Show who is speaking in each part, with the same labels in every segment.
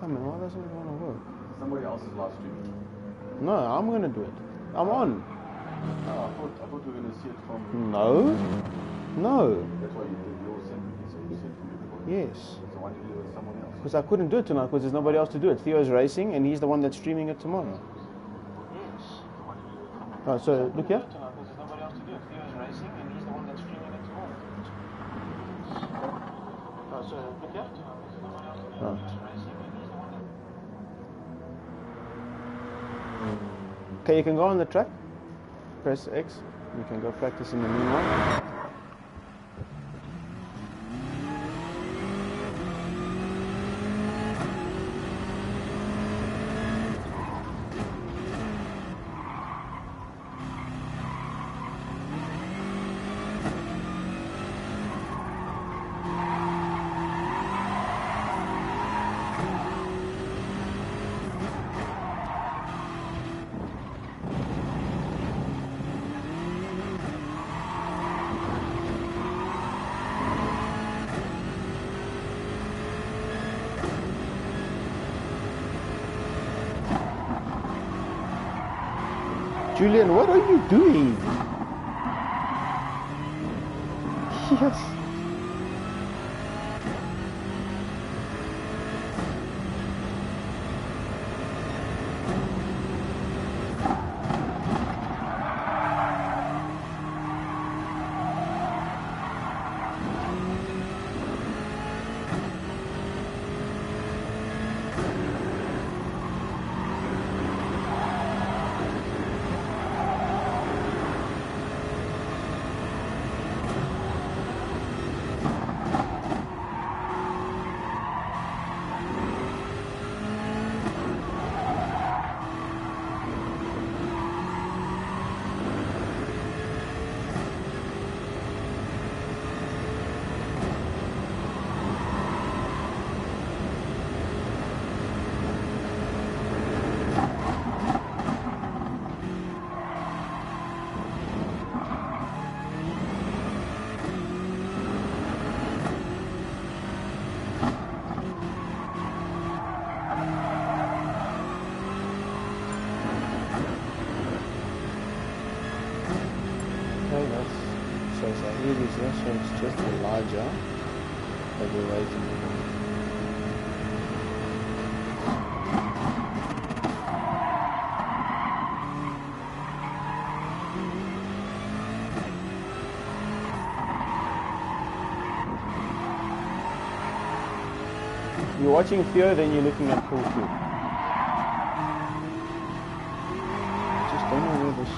Speaker 1: come on, why doesn't it want to work?
Speaker 2: Somebody else's live stream.
Speaker 1: No, I'm going to do it. I'm on.
Speaker 2: No, I thought we were going to see it from...
Speaker 1: No. No.
Speaker 2: That's why you did yours separately, so you said from everybody.
Speaker 1: Yes.
Speaker 2: So why did you do it with someone else?
Speaker 1: Because I couldn't do it tonight because there's nobody else to do it. Theo's racing and he's the one that's streaming it tomorrow. Yes. Oh, so look here. Because there's nobody else to do it. Theo's racing and he's the one that's streaming it tomorrow. Oh, so look here. Because there's nobody else to do it. Theo's racing and he's the one that... Okay, you can go on the track. Press X. You can go practice in the meanwhile. Julian, what are you doing? Yes. So it's just Elijah that we're waiting for. You're watching Theo, then you're looking at Pool 2. Just don't know where this...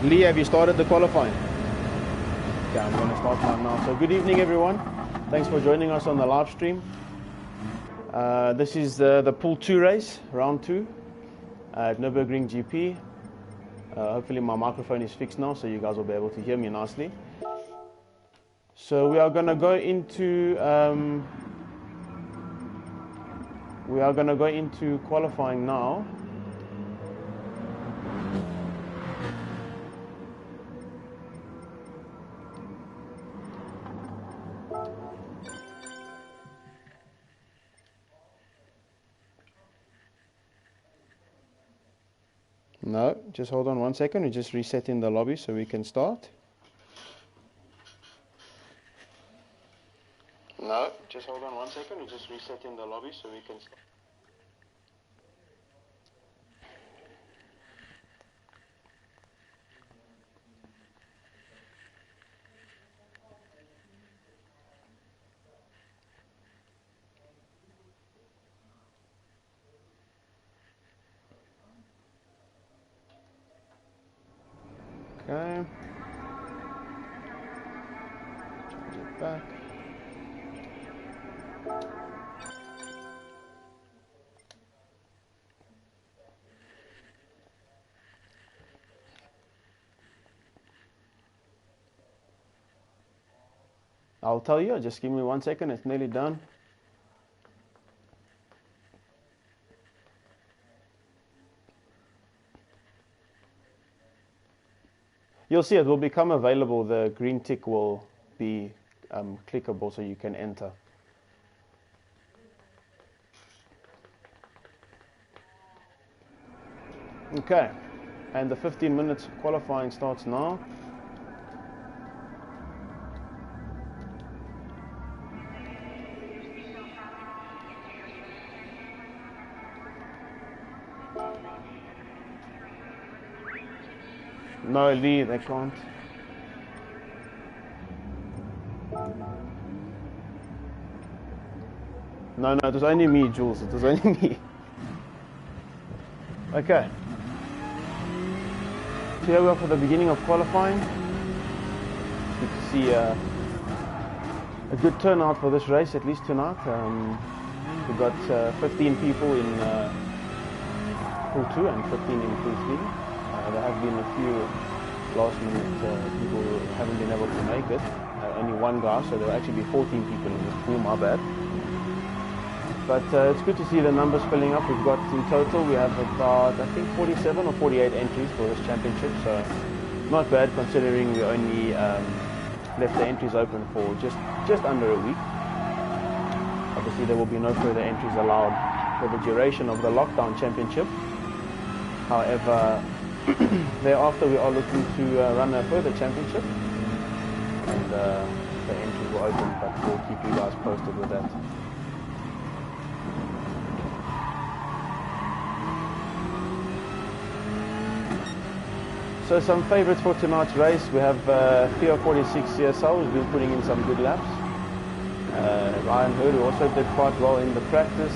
Speaker 1: Lee, have you started the qualifying? Okay, I'm going to start time now. So good evening, everyone. Thanks for joining us on the live stream. This is the Pool 2 race, round 2 at Nürburgring GP. Hopefully my microphone is fixed now, so you guys will be able to hear me nicely. So we are going to go into qualifying now. No, just hold on 1 second. We're just resetting the lobby so we can start. No, just hold on 1 second. We're just resetting the lobby so we can start. Okay. Change it back. I'll tell you, just give me 1 second, it's nearly done. You'll see it will become available, the green tick will be clickable so you can enter. Okay, and the 15 minutes qualifying starts now. No, Lee, they can't. No, it was only me, Jules. It was only me. Okay. So here we are for the beginning of qualifying. Good to see a good turnout for this race, at least tonight. We've got 15 people in pool 2 and 15 in pool 3. There have been a few last-minute people who haven't been able to make it. Only one guy, so there will actually be 14 people in this pool, my bad. But it's good to see the numbers filling up. We've got in total, we have about, I think, 47 or 48 entries for this championship, so not bad considering we only left the entries open for just under a week. Obviously, there will be no further entries allowed for the duration of the lockdown championship. However, thereafter we are looking to run a further championship, and the entries will open, but we'll keep you guys posted with that. So some favourites for tonight's race, we have Theo 46 CSL who's been putting in some good laps. Ryan Hurd, who also did quite well in the practice.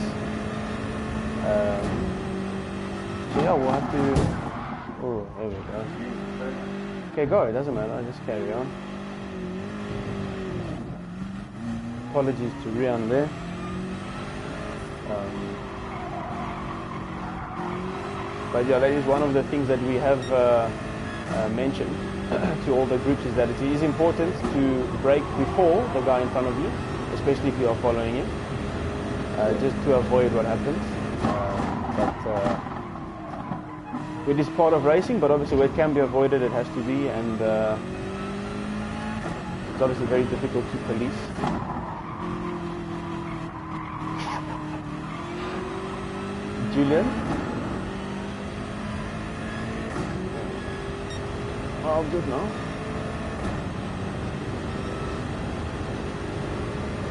Speaker 1: So yeah, we'll have to... Oh, there we go. Okay, go, it doesn't matter, just carry on. Apologies to Rian there. But yeah, that is one of the things that we have mentioned to all the groups, is that it is important to brake before the guy in front of you, especially if you are following him, just to avoid what happens. It is part of racing, but obviously where it can be avoided, it has to be, and it's obviously very difficult to police. Julian? Oh, good now.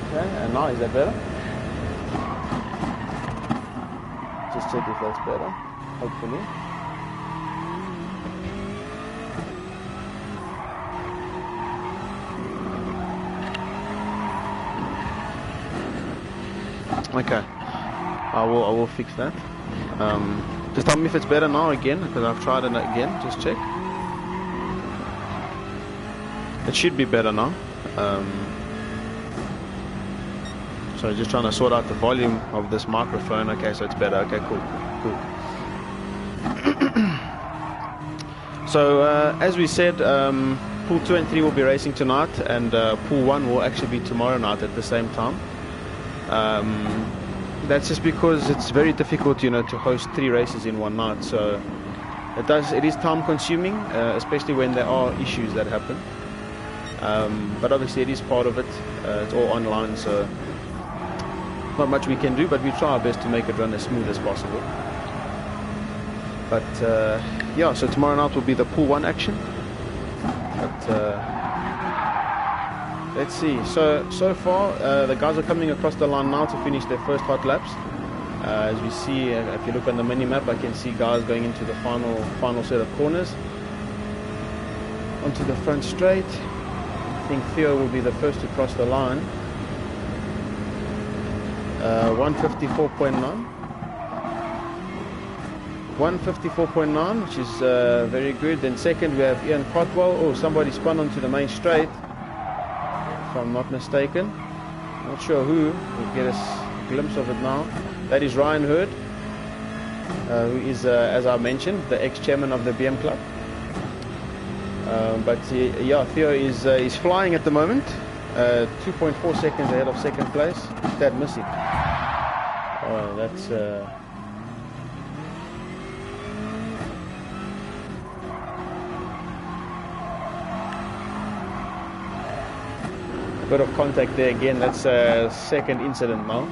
Speaker 1: Okay, and now is that better? Just check if that's better, hopefully. Okay, I will fix that. Just tell me if it's better now again, because I've tried it again. Just check. It should be better now. So just trying to sort out the volume of this microphone. Okay, so it's better. Okay, cool. So as we said, pool pool 2 and 3 will be racing tonight, and pool 1 will actually be tomorrow night at the same time. That's just because it's very difficult, you know, to host 3 races in one night. So it is time consuming, especially when there are issues that happen. But obviously it is part of it. It's all online, so not much we can do, but we try our best to make it run as smooth as possible. But yeah, so tomorrow night will be the pool 1 action. But let's see. So far the guys are coming across the line now to finish their first hot laps. As we see, if you look on the mini map, I can see guys going into the final set of corners onto the front straight. I think Theo will be the first to cross the line. 154.9. 154.9, which is very good. Then second we have Ian Cotwell. Oh, somebody spun onto the main straight, if I'm not mistaken. Not sure who. We'll get a glimpse of it now. That is Ryan Hurd, who is, as I mentioned, the ex-chairman of the BM Club. But yeah, Theo is flying at the moment. 2.4 seconds ahead of second place. That missing. Oh, that's a bit of contact there again. That's a second incident now.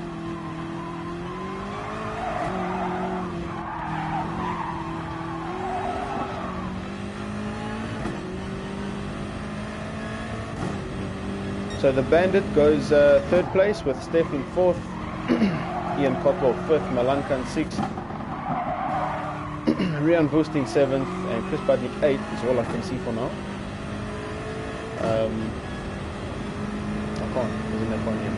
Speaker 1: So the Bandit goes third place with Stefan fourth, Ian Cotwell fifth, Malankan sixth, Rian Voost in seventh, and Chris Budnick eighth is all I can see for now. I can't, isn't that one here?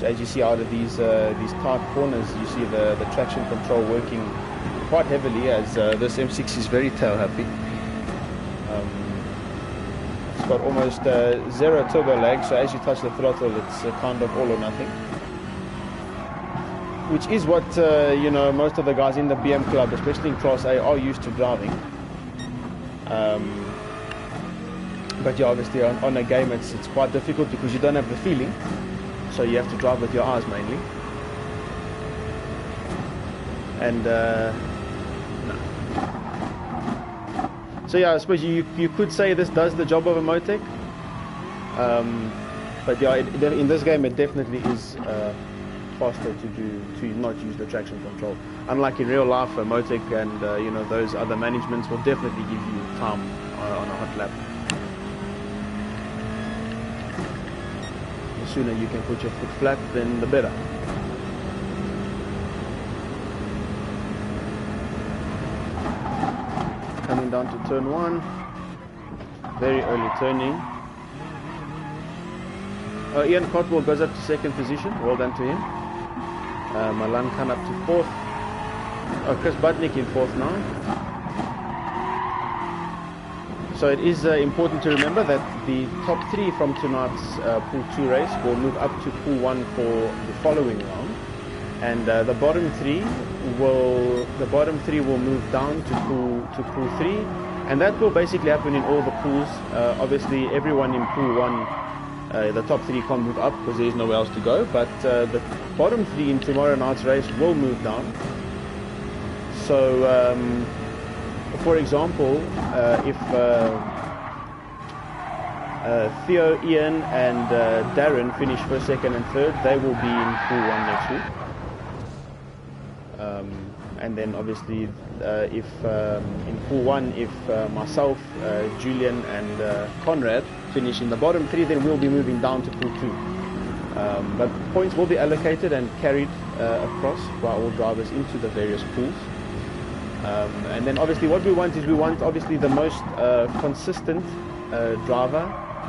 Speaker 1: As you see out of these tight corners, you see the traction control working quite heavily, as this M6 is very tail happy. It's got almost zero turbo lag, so as you touch the throttle, it's kind of all or nothing. Which is what you know, most of the guys in the BM Club, especially in Class A, are used to driving. But yeah, obviously on a game it's quite difficult because you don't have the feeling. So you have to drive with your eyes mainly. And no. So yeah, I suppose you could say this does the job of a Motec. But yeah, in this game it definitely is faster to not use the traction control. Unlike in real life, a Motec and you know, those other managements will definitely give you time on a hot lap. The sooner you can put your foot flat, then the better. Coming down to turn 1, very early turning. Ian Cotwell goes up to second position, well done to him. Malankan up to fourth. Chris Budnick in fourth now. So it is important to remember that the top 3 from tonight's Pool 2 race will move up to Pool 1 for the following round, and the bottom 3 will move down to Pool 3, and that will basically happen in all the pools. Obviously, everyone in Pool 1, the top 3 can't move up because there is nowhere else to go, but the bottom 3 in tomorrow night's race will move down. So for example, if Theo, Ian and Darren finish first, second and third, they will be in Pool 1 next week. And then obviously if in Pool 1, if myself, Julian and Conrad finish in the bottom 3, then we'll be moving down to Pool 2. But points will be allocated and carried across by all drivers into the various pools. And then obviously what we want is obviously the most consistent driver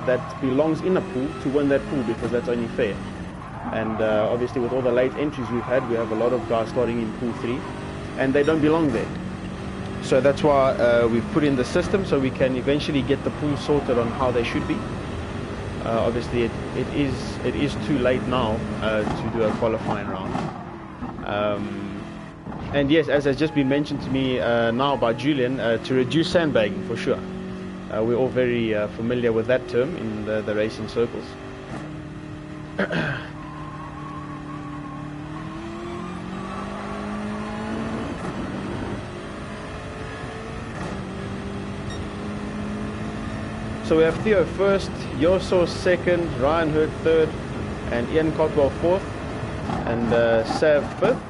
Speaker 1: that belongs in a pool to win that pool, because that's only fair. And obviously with all the late entries we've had, we have a lot of guys starting in Pool 3 and they don't belong there. So that's why we've put in the system, so we can eventually get the pool sorted on how they should be. Obviously, it is too late now to do a qualifying round. And yes, as has just been mentioned to me now by Julian, to reduce sandbagging for sure. We're all very familiar with that term in the racing circles. So we have Theo first, Yoso second, Ryan Hurd third, and Ian Cotwell fourth, and Sav fifth.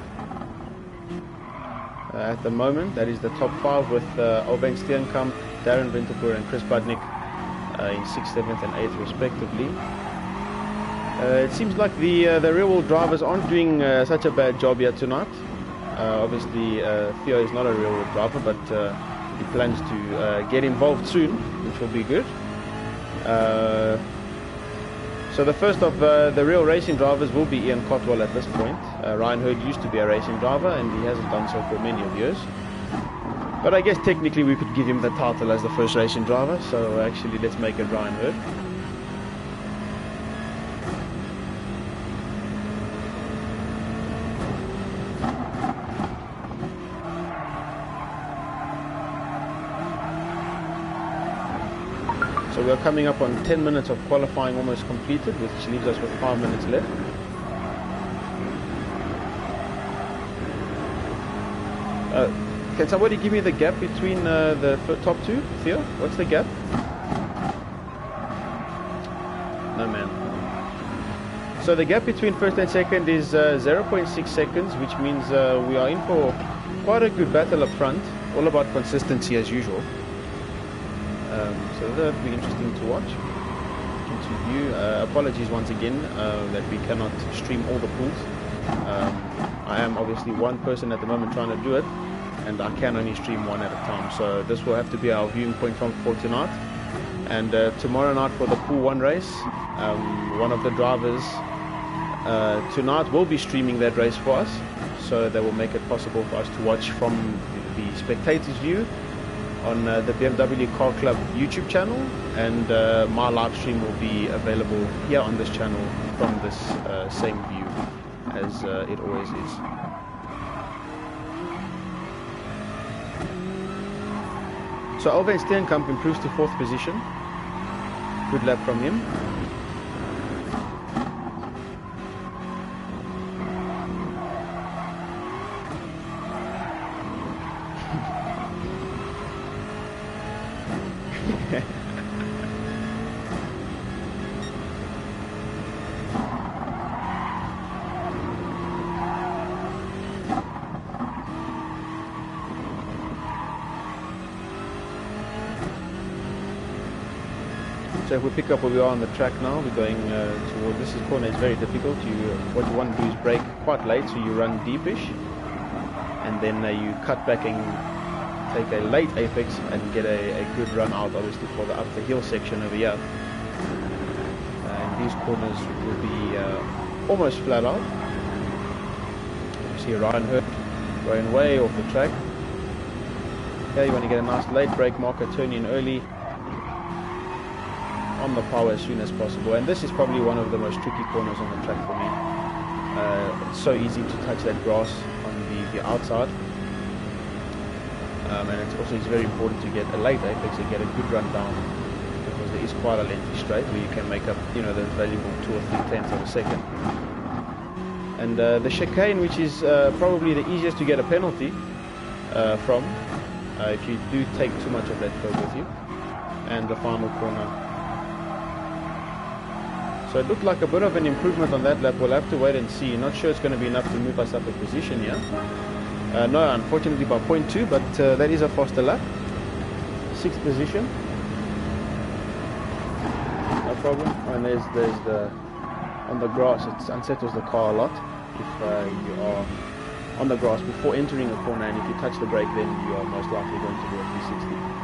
Speaker 1: At the moment, that is the top five with Alban Steenkamp, Darren Winterpoor and Chris Budnick in 6th, 7th and 8th respectively. It seems like the rear-wheel drivers aren't doing such a bad job here tonight. Obviously, Theo is not a rear-wheel driver, but he plans to get involved soon, which will be good. So the first of the real racing drivers will be Ian Cotwell at this point. Ryan Hurd used to be a racing driver and he hasn't done so for many of years. But I guess technically we could give him the title as the first racing driver, so actually let's make it Ryan Hurd. So we are coming up on 10 minutes of qualifying almost completed, which leaves us with 5 minutes left. Can somebody give me the gap between the top two? Theo, what's the gap? No, man. So the gap between first and second is 0.6 seconds, which means we are in for quite a good battle up front. All about consistency as usual. So that'll be interesting to watch, to view. Apologies once again that we cannot stream all the pools. I am obviously one person at the moment trying to do it, and I can only stream one at a time. So this will have to be our viewing point for tonight. And tomorrow night for the Pool 1 race, one of the drivers tonight will be streaming that race for us. So that will make it possible for us to watch from the spectators' view on the BMW Car Club YouTube channel, and my live stream will be available here on this channel from this same view as it always is. So Alban Steenkamp improves to 4th position. Good lap from him. So if we pick up where we are on the track now, we're going toward this corner. Is very difficult. What you want to do is brake quite late, so you run deepish, and then you cut back and take a late apex and get a good run out, obviously for the up the hill section over here. And these corners will be almost flat out. You see Ryan Hurd going way off the track. Here you want to get a nice late brake marker, turn in early, on the power as soon as possible. And this is probably one of the most tricky corners on the track for me. It's so easy to touch that grass on the outside, and it's also very important to get a late apex and get a good run down, because there is quite a lengthy straight where you can make up, you know, those valuable 2 or 3 tenths of a second. And the chicane, which is probably the easiest to get a penalty from if you do take too much of that curve with you, and the final corner. So it looked like a bit of an improvement on that lap. We'll have to wait and see. Not sure it's going to be enough to move us up a position here. No, unfortunately by 0.2, but that is a faster lap. 6th position. No problem. And there's the on the grass. It unsettles the car a lot if you are on the grass before entering a corner, and if you touch the brake, then you are most likely going to do a 360.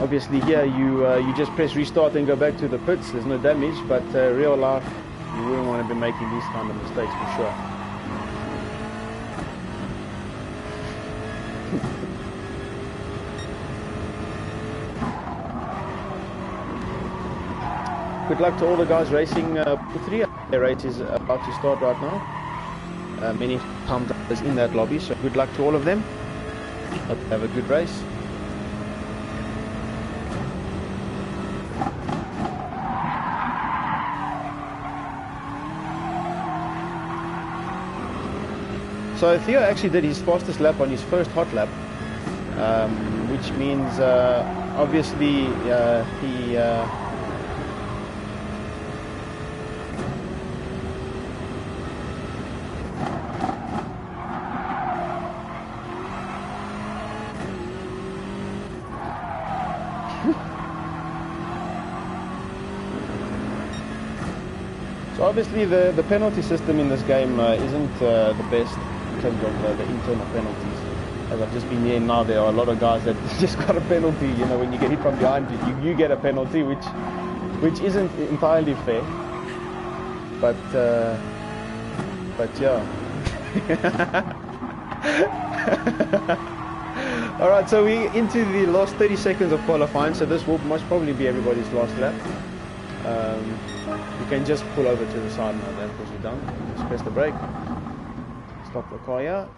Speaker 1: Obviously here you just press restart and go back to the pits. There's no damage, but real life you wouldn't want to be making these kind of mistakes for sure. Good luck to all the guys racing Pool 3. Their race is about to start right now. Many thumbs up in that lobby, so good luck to all of them. Hope you have a good race. So Theo actually did his fastest lap on his first hot lap, which means obviously he so obviously the penalty system in this game isn't the best in terms of the internal penalties. As I've just been here now, there are a lot of guys that just got a penalty. You know, when you get hit from behind, you get a penalty, which isn't entirely fair. But yeah. All right, so we into the last 30 seconds of qualifying. So this will most probably be everybody's last lap. You can just pull over to the side now. Then, because you're done, just press the brake. Stop the car here.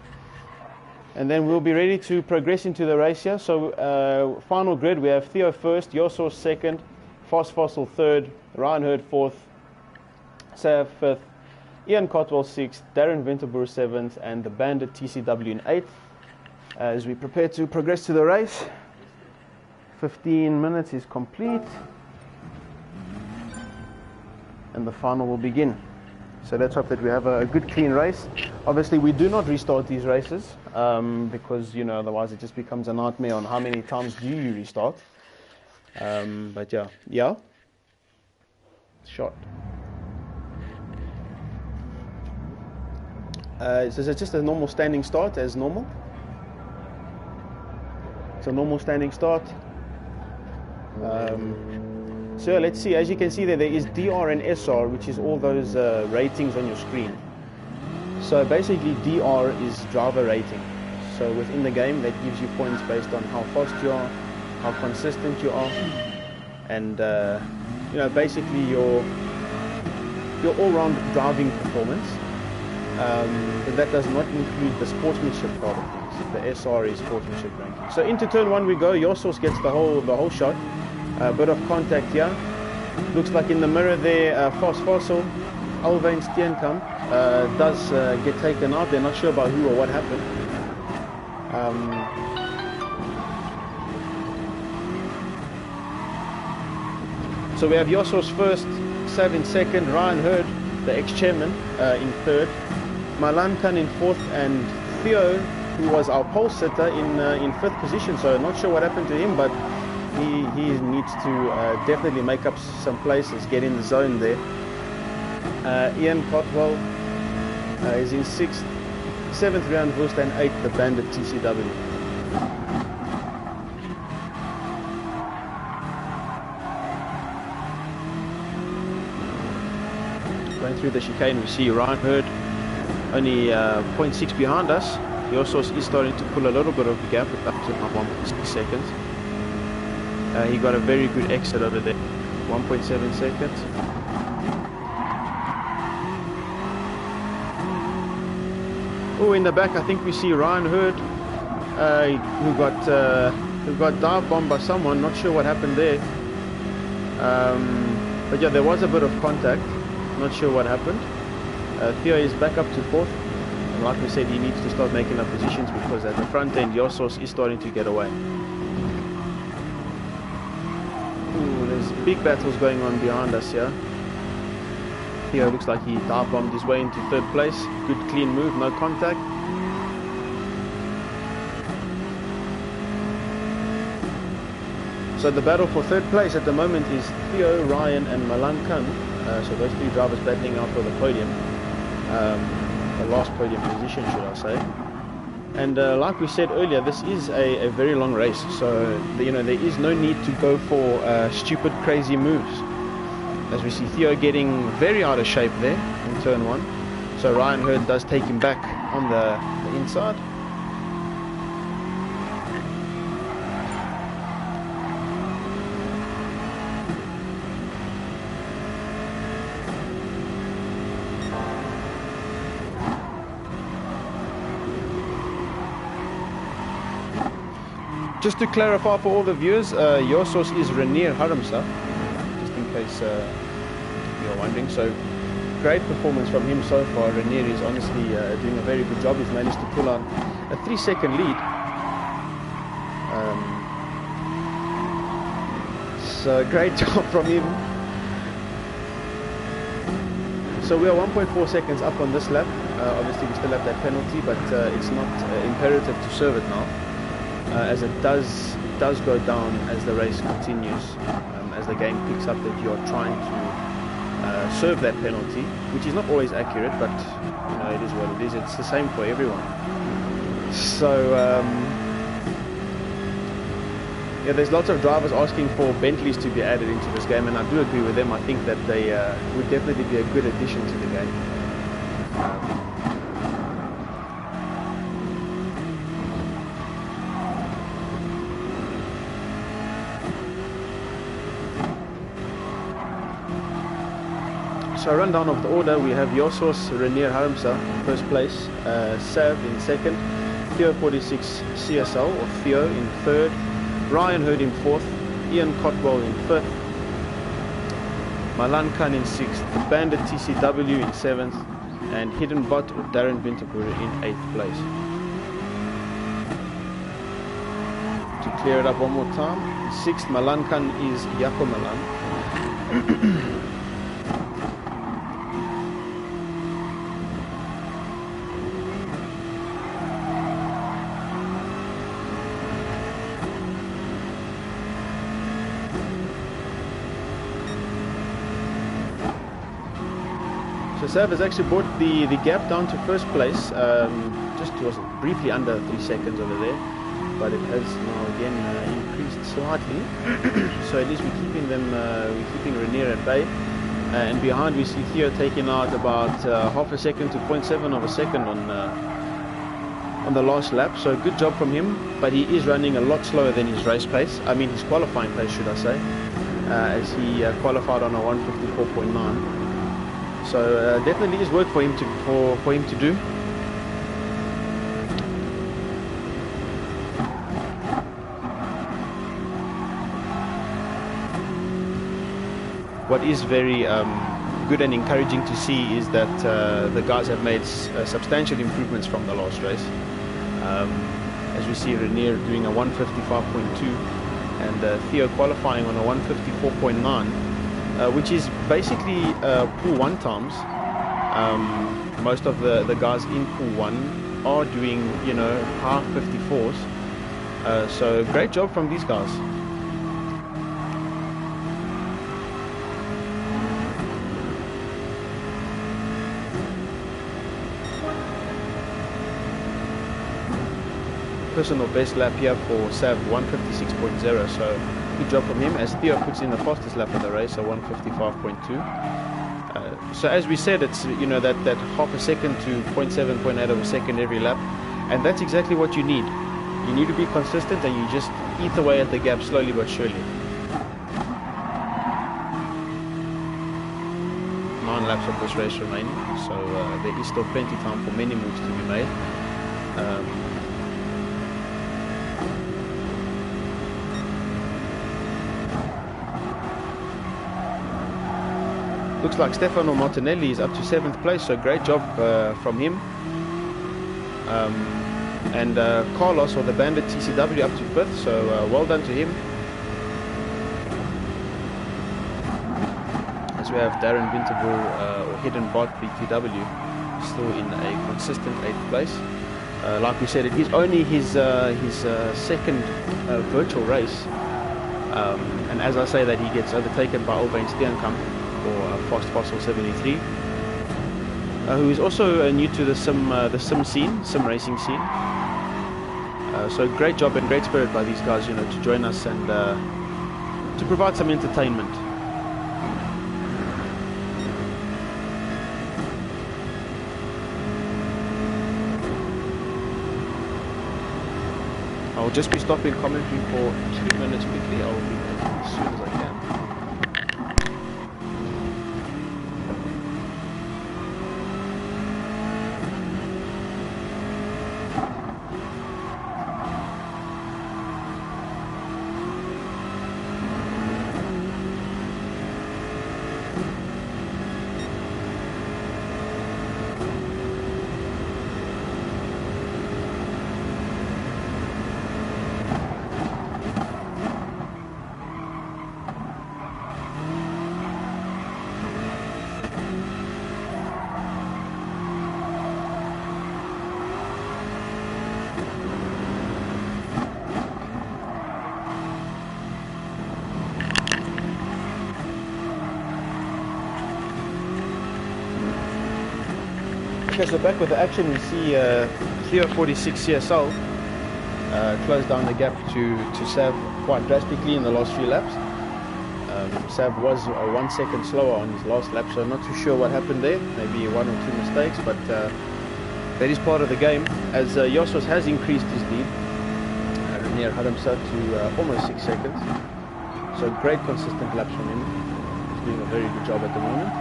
Speaker 1: And then we'll be ready to progress into the race here. So final grid, we have Theo first, Yossor second, Fast Fossil third, Ryan Hurd fourth, Sav fifth, Ian Cotwell sixth, Darren Winterboer seventh, and the Bandit TCW in eighth. As we prepare to progress to the race, 15 minutes is complete, and the final will begin. So let's hope that we have a good clean race. Obviously we do not restart these races because, you know, otherwise it just becomes a nightmare on how many times do you restart. But yeah, shot. So it's just a normal standing start as normal. It's a normal standing start. So let's see, as you can see there is DR and SR, which is all those ratings on your screen. So basically DR is driver rating. So within the game that gives you points based on how fast you are, how consistent you are, and you know, basically your all-round driving performance. But that does not include the sportsmanship part of things. The SR is sportsmanship ranking. So into turn one we go. Yossor gets the whole shot. A bit of contact here. Looks like in the mirror there, Fast Fossil, Alvain Steenkamp does get taken out. They're not sure about who or what happened. So we have Yossor's first, Sav in second, Ryan Hurd, the ex-chairman, in third, Malankan in fourth, and Theo, who was our pole sitter, in fifth position. So not sure what happened to him, but he needs to definitely make up some places, get in the zone there. Ian Cotwell is in sixth, seventh Rian Wust, and eighth the Bandit TCW. Going through the chicane, we see Ryan Hurd only 0.6 behind us. He also is starting to pull a little bit of a gap up to 1.6 seconds. He got a very good exit over there, 1.7 seconds. Oh, in the back, I think we see Ryan Hurd, who got dive bombed by someone. Not sure what happened there. But yeah, there was a bit of contact. Not sure what happened. Theo is back up to fourth. And like we said, he needs to start making up positions because at the front end, Yossor is starting to get away. Big battles going on behind us here. Theo looks like he dive bombed his way into third place. Good clean move, no contact. So the battle for third place at the moment is Theo, Ryan and Malankan. So those three drivers battling out for the podium. The last podium position, should I say. And like we said earlier, this is a very long race, so you know, there is no need to go for stupid, crazy moves. As we see Theo getting very out of shape there in turn one. So Ryan Hurd does take him back on the inside. Just to clarify for all the viewers, your source is Rainier Harmsa, just in case you're wondering. So great performance from him so far. Rainier is honestly doing a very good job. He's managed to pull on a 3-second lead. So great job from him. So we are 1.4 seconds up on this lap. Obviously we still have that penalty, but it's not imperative to serve it now, as it does go down as the race continues, as the game picks up that you are trying to serve that penalty, which is not always accurate, but you know, it is what it is. It's the same for everyone. So yeah, there's lots of drivers asking for Bentleys to be added into this game, and I do agree with them. I think that they would definitely be a good addition to the game. So a rundown of the order: we have your source Rainier Harmsa in first place, Sav in second, Theo 46 CSL or Theo in third, Ryan Hurd in fourth, Ian Cotwell in fifth, Malan Khan in sixth, Bandit TCW in seventh, and Hidden Bot or Darren Winterpool in eighth place. To clear it up one more time, sixth Malan Khan is Yako Malan. So Sav has actually brought the gap down to first place, just was briefly under 3 seconds over there, but it has now again increased slightly. So at least we're keeping them, we're keeping Rainier at bay, and behind we see Theo taking out about half a second to 0.7 of a second on the last lap. So good job from him, but he is running a lot slower than his race pace. I mean his qualifying pace, should I say, as he qualified on a 154.9. So definitely is work for him to do. What is very good and encouraging to see is that the guys have made substantial improvements from the last race. As we see Rainier doing a 155.2 and Theo qualifying on a 154.9. Which is basically pool 1 times. Most of the guys in pool 1 are doing, you know, half 54s. So great job from these guys. Personal best lap here for Sav, 156.0. So good job from him, as Theo puts in the fastest lap of the race, so 155.2. So as we said, it's, you know, that half a second to 0.7, 0.8 of a second every lap, and that's exactly what you need. You need to be consistent, and you just eat away at the gap slowly but surely. 9 laps of this race remaining, so there is still plenty of time for many moves to be made. Looks like Stefano Martinelli is up to 7th place, so great job from him. And Carlos, or the Bandit TCW, up to 5th, so well done to him. As we have Darren Winterpool, or Hidden Bot BTW, still in a consistent 8th place. Like we said, it is only his second virtual race. And as I say that, he gets overtaken by Albane Steenkamp, or Fast Fossil 73, who is also new to the sim racing scene. So great job and great spirit by these guys, you know, to join us and to provide some entertainment. I'll just be stopping commentary for 2 minutes quickly. I'll be back as soon as I can. Okay, so back with the action, we see Theo 46 CSL close down the gap to Sav quite drastically in the last few laps. Sav was 1 second slower on his last lap, so I'm not too sure what happened there. Maybe 1 or 2 mistakes, but that is part of the game. As Yosos has increased his lead, Renier Haramsa to almost 6 seconds. So great consistent laps from him. He's doing a very good job at the moment.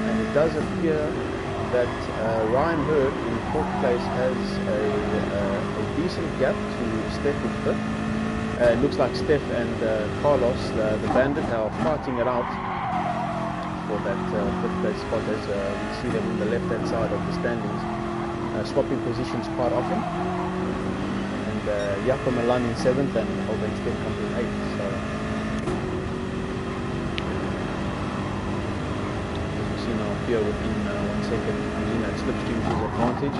Speaker 1: And it does appear that Ryan Hurd in 4th place has a decent gap to Steph in 5th. It looks like Steph and Carlos, the bandit, are fighting it out for that 5th place spot, as we see them on the left hand side of the standings, swapping positions quite often. And Jaco Milan in 7th and Alban Steenkamp in 8th. So now Theo within 1 second, using that slipstream to his advantage.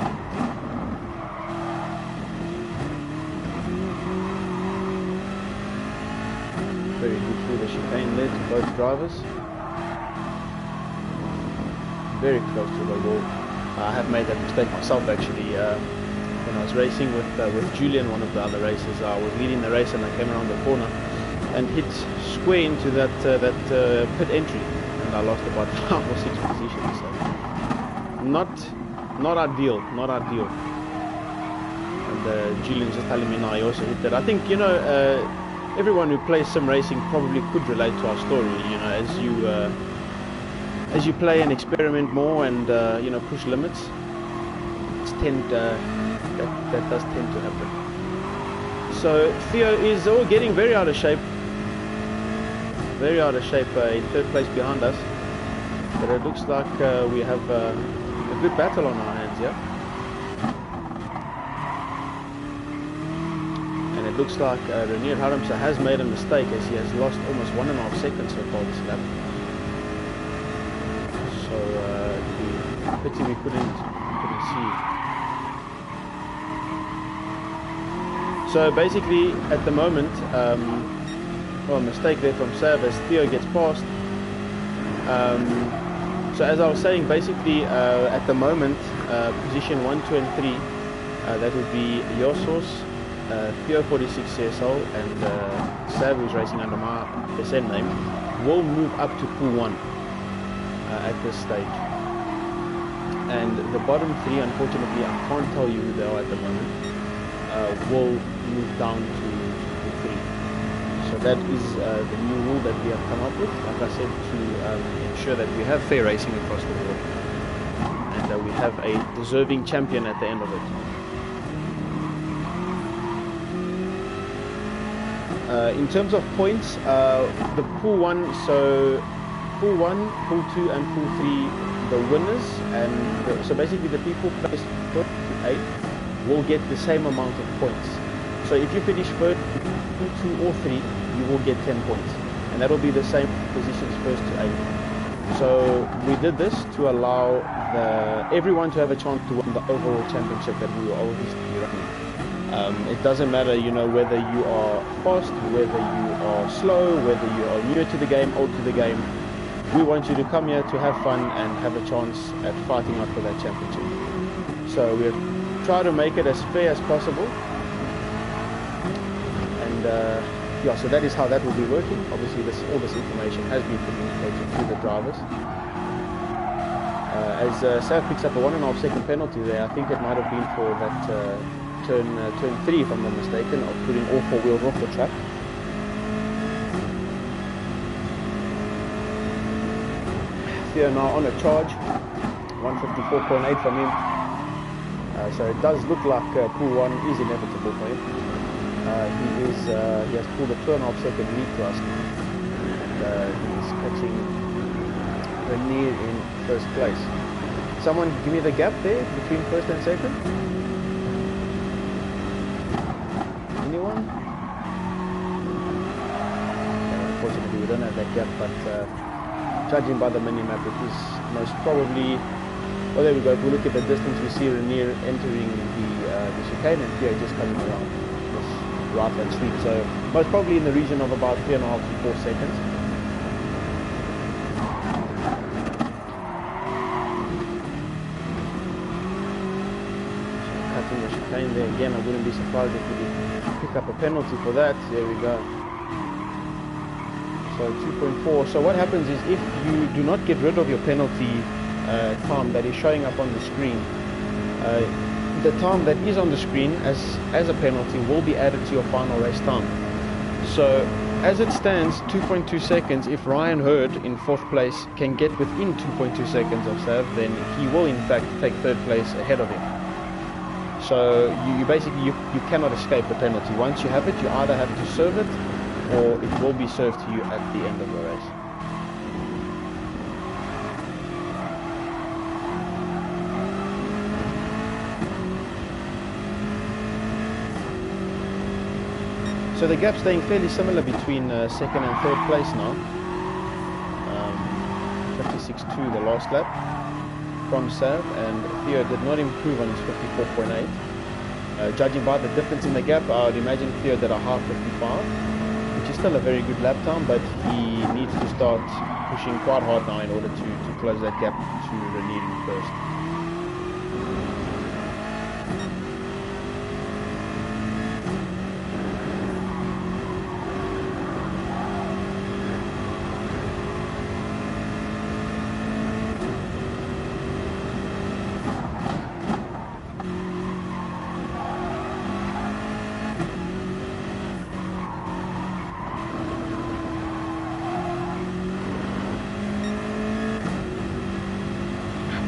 Speaker 1: Very good through the chicane there to both drivers. Very close to the wall. I have made that mistake myself actually. When I was racing with Julian, one of the other racers, I was leading the race and I came around the corner and hit square into that pit entry. And I lost about 5 or 6 positions. So not ideal. And Julian's just telling me now he also hit that. I think, you know, everyone who plays sim racing probably could relate to our story. You know, as you play and experiment more and you know, push limits, that does tend to happen. So Theo is all getting very out of shape. In 3rd place behind us, but it looks like we have a good battle on our hands here. And it looks like Renier Haramsa has made a mistake, as he has lost almost 1.5 seconds so far this lap. So pity we couldn't see. So basically, at the moment, well, mistake there from Sav as Theo gets past. So as I was saying, basically at the moment, position 1, 2 and 3, that would be Yosos, Theo 46 CSL and Sav, who's racing under my SN name, will move up to pool 1 at this stage. And the bottom 3, unfortunately, I can't tell you who they are at the moment, will move down to pool 3. So that is the new rule that we have come up with, like I said, to ensure that we have fair racing across the board and that we have a deserving champion at the end of it. In terms of points, the pool 1, so pool 1, pool 2 and pool 3, the winners, and so basically the people placed 1st to 8th will get the same amount of points. So if you finish 1st, 2 or 3, you will get 10 points, and that will be the same positions 1st to 8th. So we did this to allow everyone to have a chance to win the overall championship that we will always be running. It doesn't matter, you know, whether you are fast, whether you are slow, whether you are new to the game, old to the game. We want you to come here to have fun and have a chance at fighting out for that championship. So we'll try to make it as fair as possible. And yeah, so that is how that will be working. Obviously, all this information has been communicated to the drivers. As Sav picks up a 1.5 second penalty there, I think it might have been for that turn 3, if I'm not mistaken, of putting all 4 wheels off the track. Theo now on a charge, 154.8 from him. So it does look like pool 1 is inevitable for him. He has pulled a 2.5 second lead to us, and he's catching Renier in 1st place. Someone give me the gap there between 1st and 2nd. Anyone? Unfortunately, we don't have that gap, but judging by the mini-map, it is most probably, well, there we go. If we look at the distance, we see Renier entering the chicane and Theo just coming around this right-hand sweep. So most probably in the region of about 3.5 to 4 seconds. lane there again. I wouldn't be surprised if we pick up a penalty for that. There we go. So 2.4. So what happens is if you do not get rid of your penalty time that is showing up on the screen, the time that is on the screen as a penalty will be added to your final race time. So as it stands, 2.2 seconds, if Ryan Hurd in 4th place can get within 2.2 seconds of Sav, then he will in fact take 3rd place ahead of him. So you basically, you cannot escape the penalty. Once you have it, you either have to serve it or it will be served to you at the end of the race. So the gap staying fairly similar between 2nd and 3rd place now. 56.2 the last lap from Sav, and Theo did not improve on his 54.8. Judging by the difference in the gap, I would imagine Theo did a half 55, which is still a very good lap time, but he needs to start pushing quite hard now in order to close that gap to Renier in 1st.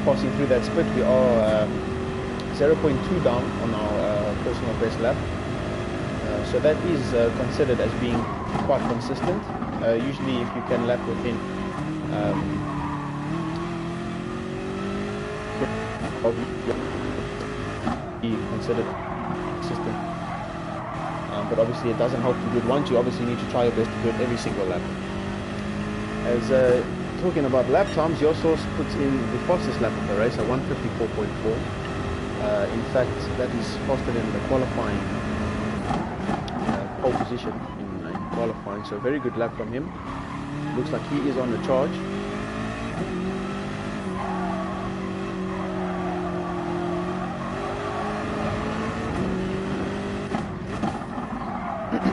Speaker 1: Passing through that split, we are 0.2 down on our personal best lap. So that is considered as being quite consistent. Usually if you can lap within be considered consistent. But obviously it doesn't help to do it once. You obviously need to try your best to do it every single lap. As talking about lap times, your source puts in the fastest lap of the race at 154.4. In fact, that is faster than the qualifying pole position in qualifying. So very good lap from him. Looks like he is on the charge.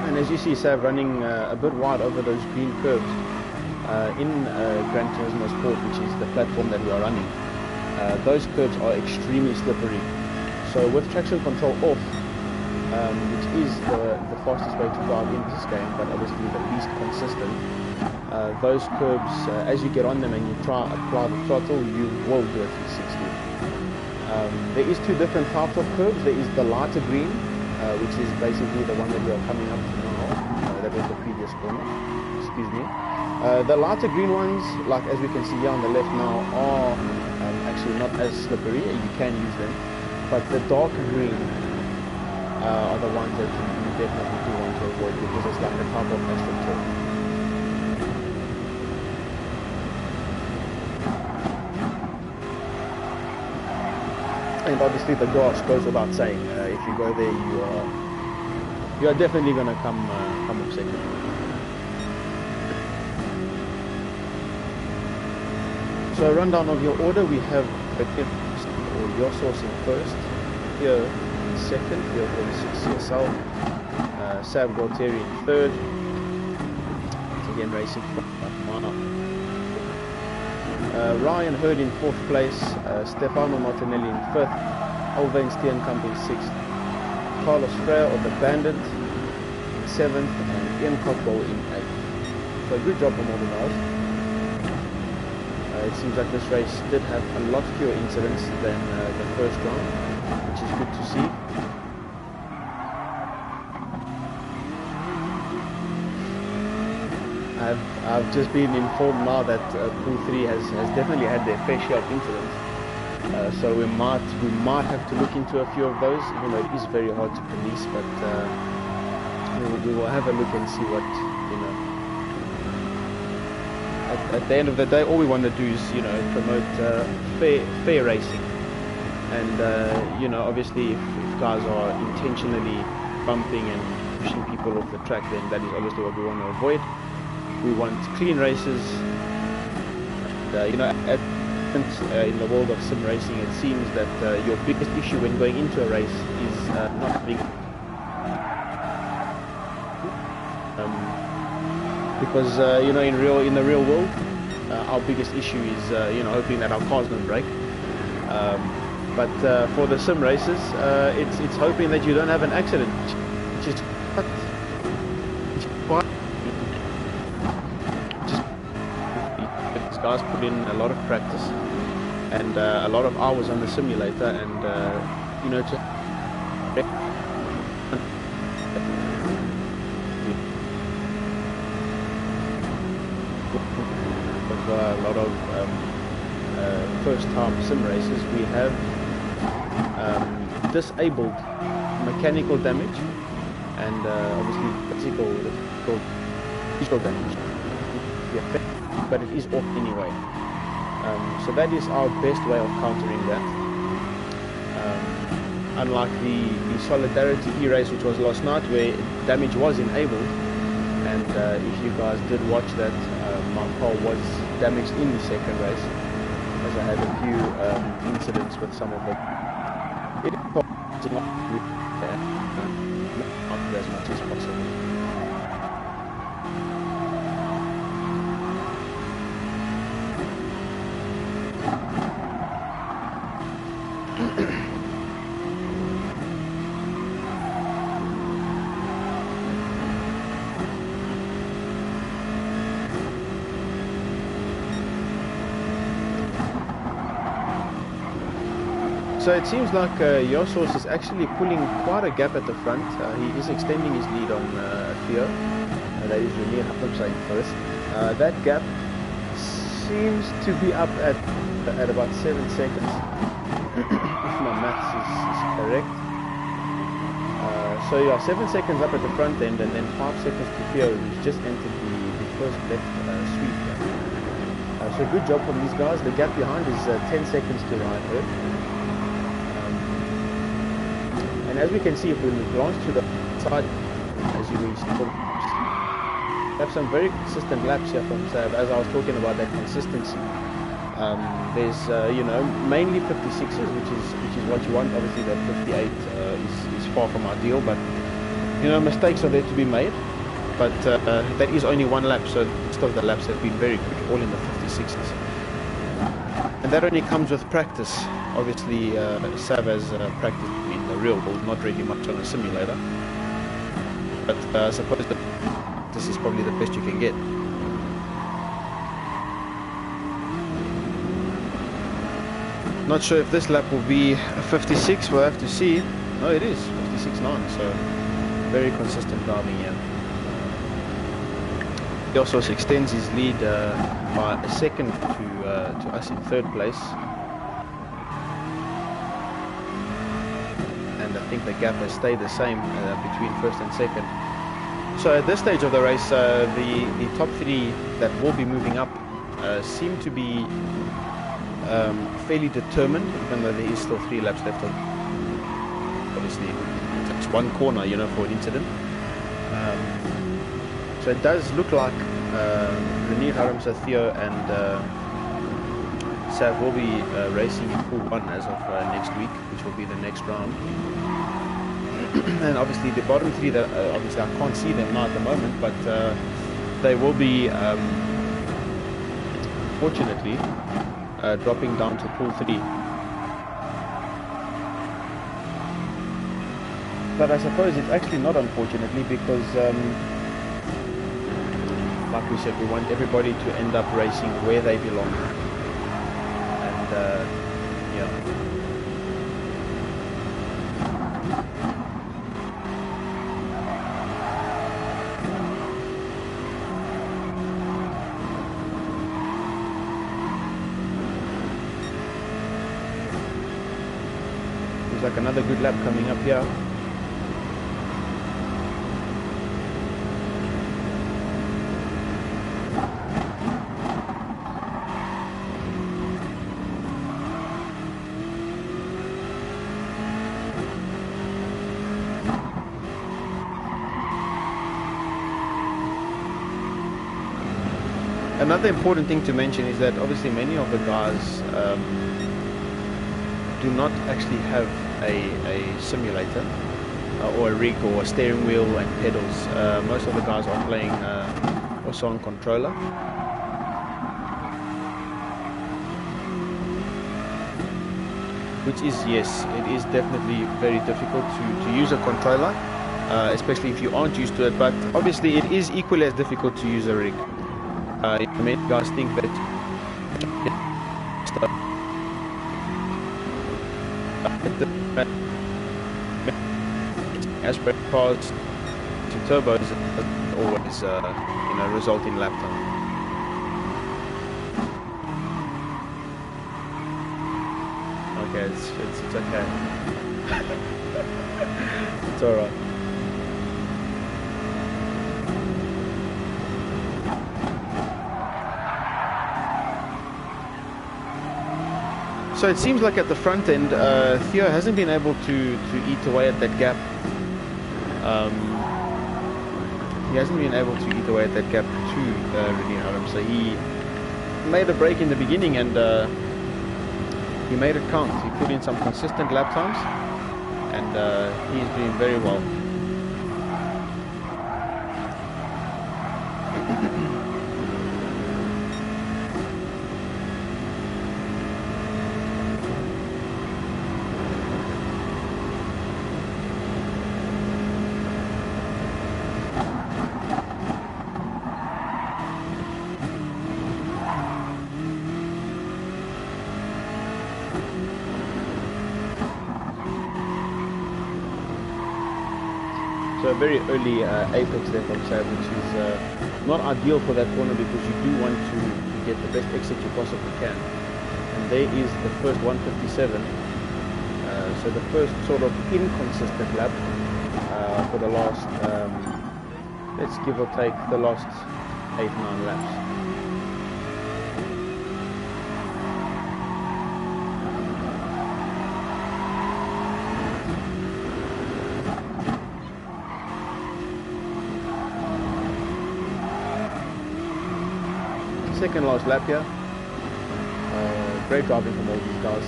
Speaker 1: And as you see, Sav running a bit wide over those green curves. In Gran Turismo Sport, which is the platform that we are running, those curves are extremely slippery. So with traction control off, which is the fastest way to drive in this game, but obviously the least consistent, those curves, as you get on them and you try apply the throttle, you will do a 360. There is two different types of curves. There is the lighter green, which is basically the one that we are coming up to now. That was the previous corner. Excuse me. The lighter green ones, like as we can see here on the left now, are actually not as slippery. You can use them, but the darker green are the ones that you definitely do want to avoid because it's like a type of astroturf. And obviously the grass goes without saying. If you go there, you are definitely going to come up second. So a rundown of your order, we have your source in 1st, here in 2nd, here 46 CSL, Sav Gualtieri in 3rd, again racing for Ryan Hurd in 4th place, Stefano Martinelli in 5th, Alvain Steenkamp in 6th, Carlos Freire of the Bandit in 7th, and Ian Cockball in 8th. So good job from all the guys. It seems like this race did have a lot fewer incidents than the first round, which is good to see. I've just been informed now that Pool 3 has definitely had their fair share of incidents. So we might have to look into a few of those, even though it is very hard to police. But we will have a look and see what, you know. At the end of the day, all we want to do is, you know, promote fair racing. And you know, obviously, if guys are intentionally bumping and pushing people off the track, then that is obviously what we want to avoid. We want clean races. And, you know, in the world of sim racing, it seems that your biggest issue when going into a race is not being because you know, in the real world, our biggest issue is you know, hoping that our cars don't break. But for the sim races, it's hoping that you don't have an accident, which is quite. These guys put in a lot of practice and a lot of hours on the simulator, and you know, a lot of first-time sim races, we have disabled mechanical damage and obviously physical damage. Yeah, but it is off anyway. So that is our best way of countering that. Unlike the Solidarity E-race, which was last night, where damage was enabled, and if you guys did watch that, my car was damaged in the second race, as I had a few incidents with some of it. It is not as much as possible. So it seems like Yosos is actually pulling quite a gap at the front. He is extending his lead on Theo. That is Renier saying first. That gap seems to be up at about 7 seconds, if my maths is correct. So yeah, 7 seconds up at the front end, and then 5 seconds to Theo, who's just entered the first left sweep. So good job from these guys. The gap behind is 10 seconds to Ryan. And as we can see, if we glance to the side, as you will see, we have some very consistent laps here from Sav. As I was talking about that consistency, there's you know, mainly 56s, which is what you want. Obviously, that 58 is far from ideal, but you know, mistakes are there to be made. But that is only one lap, so most of the laps have been very good, all in the 56s. And that only comes with practice. Obviously, Sav has practiced in the real world, not really much on a simulator. But I suppose that this is probably the best you can get. Not sure if this lap will be a 56, we'll have to see. No, it is 56.9, so very consistent driving here. He also extends his lead by a second to us in third place. And I think the gap has stayed the same between first and second. So at this stage of the race, the top three that will be moving up seem to be fairly determined, even though there is still 3 laps left. Obviously, it's one corner, you know, for an incident. So it does look like Renier, Haramsa, Theo and Sav will be racing in pool 1 as of next week, which will be the next round. And obviously the bottom 3, that obviously I can't see them now at the moment, but they will be fortunately dropping down to pool 3. But I suppose it's actually not, unfortunately, because like we said, we want everybody to end up racing where they belong. And yeah. Looks like another good lap coming up here. Another important thing to mention is that obviously many of the guys do not actually have a simulator. or a rig or a steering wheel and pedals. Most of the guys are playing also on controller. Which is, yes, it is definitely very difficult to use a controller, especially if you aren't used to it, but obviously it is equally as difficult to use a rig. Many guys think that as cars to turbos doesn't always result in lap time. Okay, it's okay. It's alright. So it seems like at the front end, Theo hasn't been able to eat away at that gap. He hasn't been able to eat away at that gap to René Adams. So he made a break in the beginning and he made it count. He put in some consistent lap times and he's doing very well. So a very early apex there from Sab, which is not ideal for that corner because you do want to get the best exit you possibly can. And there is the first 157. So the first sort of inconsistent lap for the last, let's give or take the last 8-9 laps. Second last lap here. Great driving from all these guys.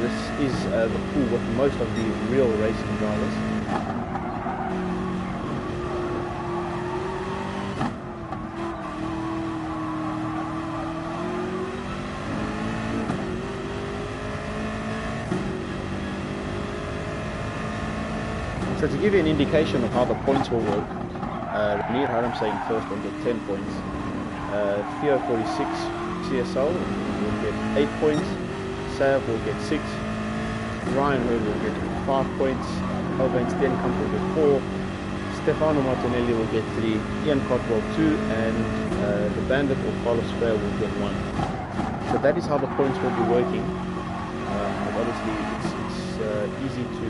Speaker 1: This is the pool with most of the real racing drivers. So to give you an indication of how the points will work, René Adams saying first will get 10 points. Theo 46 CSL will get 8 points, Sav will get 6, Ryan Hood will get 5 points, Alvin Steenkamp will get 4, Stefano Martinelli will get 3, Ian Cotwell 2, and the Bandit or Carlos Freire will get 1. So that is how the points will be working. But obviously it's easy to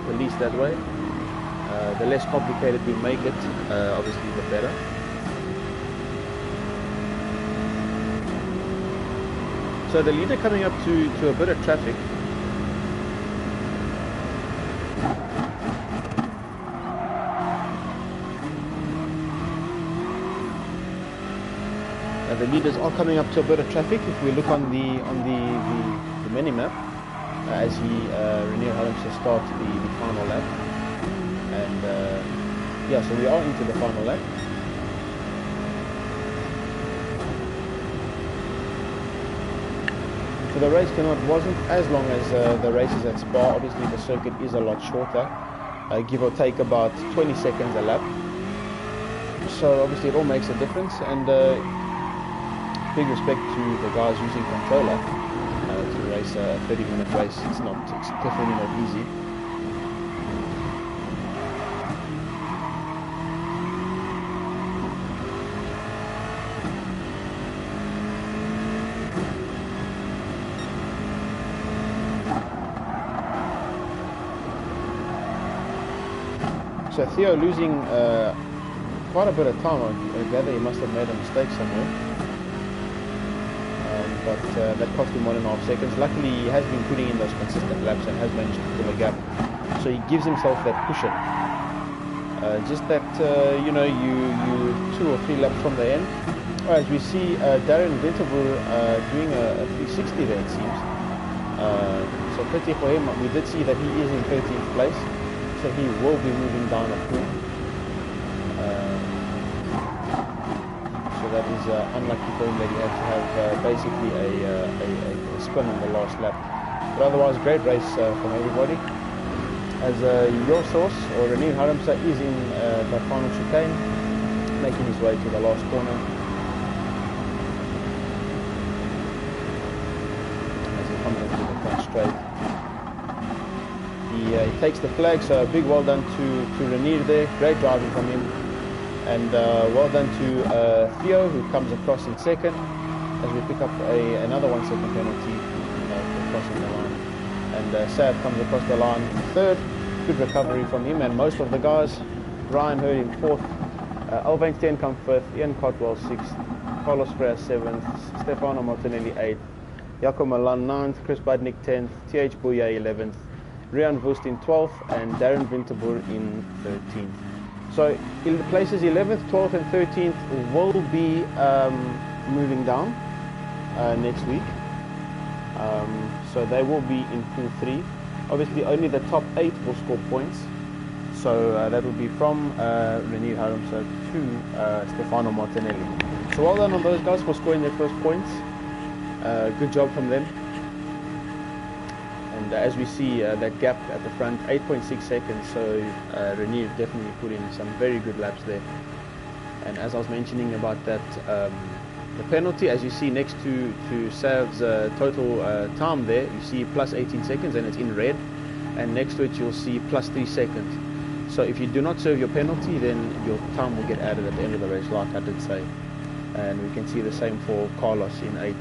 Speaker 1: police that way. The less complicated we make it, obviously the better. So the leader coming up to a bit of traffic. The leaders are coming up to a bit of traffic. If we look on the mini map, as René Adams to start the final lap, and yeah, so we are into the final lap. So the race wasn't as long as the races at Spa. Obviously the circuit is a lot shorter, give or take about 20 seconds a lap. So obviously it all makes a difference, and big respect to the guys using controller to race a 30-minute race. It's definitely not easy. So Theo losing quite a bit of time. I gather he must have made a mistake somewhere. But that cost him 1.5 seconds. Luckily he has been putting in those consistent laps and has managed to pull a gap. So he gives himself that cushion. Just that, you 2 or 3 laps from the end. As we see Darren Winterboer doing a 360 there, it seems. So pity for him. We did see that he is in 13th place. so he will be moving down a pool. So that is unlucky for him that he had to have basically a spin on the last lap. But otherwise, great race from everybody. As your source, or Ranil Haramsa, is in the final chicane, making his way to the last corner. As he comes into the front straight, he takes the flag, so a big well done to Ranil there. Great driving from him. And well done to Theo, who comes across in second, as we pick up another 1 second penalty for crossing the line. And Sad comes across the line in third. Good recovery from him and most of the guys. Ryan Hurd in fourth, Alvain Steenkamp fifth, Ian Cotwell sixth, Carlos Freire seventh, Stefano Martinelli eighth, Jaco Milan ninth, Chris Budnick 10th, TH Bouya 11th, Rian Vust in 12th, and Darren Winterboer in 13th. So in the places 11th, 12th and 13th will be moving down next week. So they will be in Pool 3. Obviously only the top 8 will score points. So that will be from Ranil Haramsa to Stefano Martinelli. So well done on those guys for scoring their first points. Good job from them. And as we see that gap at the front, 8.6 seconds, so Ranil definitely put in some very good laps there. And as I was mentioning about that, the penalty, as you see next to Sav's total time there, you see plus 18 seconds and it's in red, and next to it you'll see plus 3 seconds. So if you do not serve your penalty, then your time will get added at the end of the race, like I did say. And we can see the same for Carlos in 8th.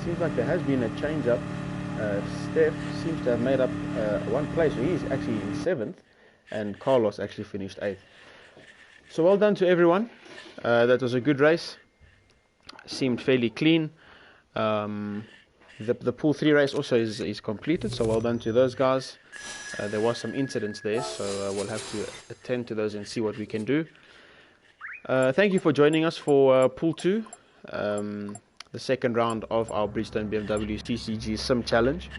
Speaker 1: Seems like there has been a change up. Steph seems to have made up one place, so he's actually in 7th, and Carlos actually finished 8th. So well done to everyone. That was a good race. Seemed fairly clean. The Pool 3 race also is completed, so well done to those guys. There was some incidents there, so we'll have to attend to those and see what we can do. Thank you for joining us for Pool 2. The second round of our Bridgestone BMW CCG SIM challenge.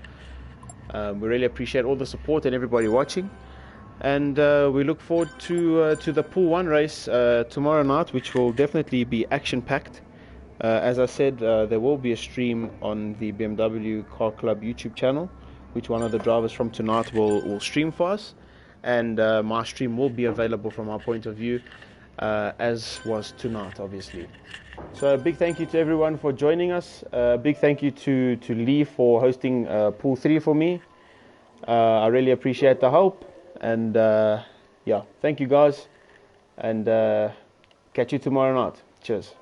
Speaker 1: We really appreciate all the support and everybody watching, and we look forward to the Pool 1 race tomorrow night, which will definitely be action packed. As I said, there will be a stream on the BMW Car Club YouTube channel, which one of the drivers from tonight will stream for us, and my stream will be available from our point of view, as was tonight, obviously. So a big thank you to everyone for joining us. Big thank you to Lee for hosting Pool 3 for me. I really appreciate the help, and yeah, thank you guys, and catch you tomorrow night. Cheers.